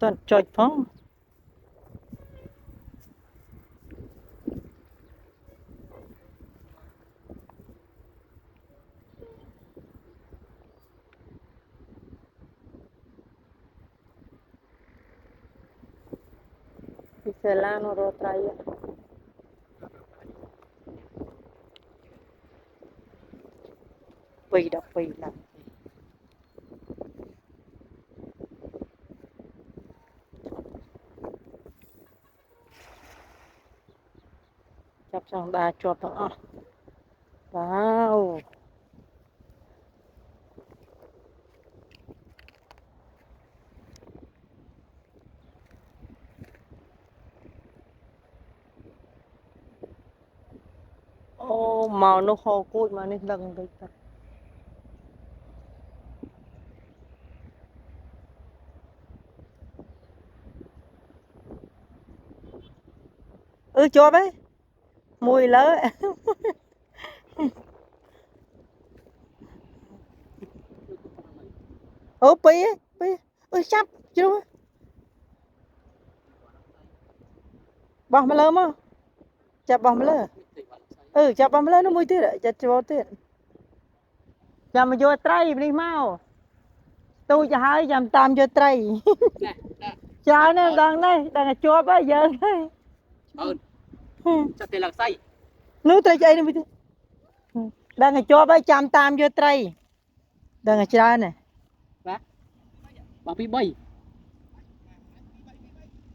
Tuần chọi phong Bisa lah nurut raya Quỳ đọc quỳ lắm Chọc xong đà chuột đó Wow Ô màu nó khô cụi mà nên đằng đấy thật Chuột ấy Mùi lỡ Pi ấy Pi chắp chứ đúng không Bỏ mà lỡ mà Chắp bỏ mà lỡ chắp bỏ mà lỡ nó mùi tiết ạ chắp chuột tiết Chắp mà vô trai đi mau Tôi cho hai chăm tam vô trai Chào nè đang chuột á giờ đây Cho tiền lạc say Nú trai chạy đi đang chuột á chăm tam vô trai đang chào nè Bà bị bay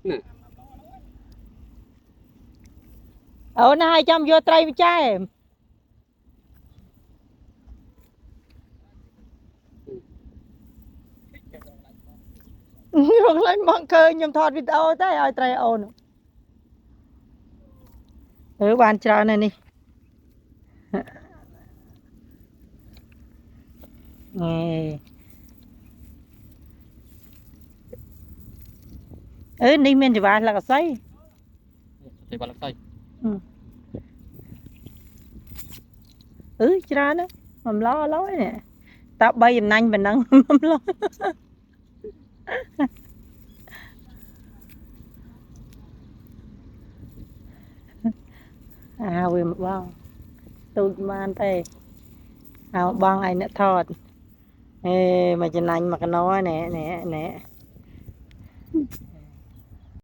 nè nó 200 vô trai với trai Rung lên mong cơ nhầm thọt video tới ơi trai ồn bàn chào này nè Đi mình thì bà là cái xoay Thì bà lạc say chào nó mầm lo lối nè tao bay giùm nhanh mình đang mầm lo vì một bao tôi mang tay băng ai nữa thọt mà trên anh mà cái nói nè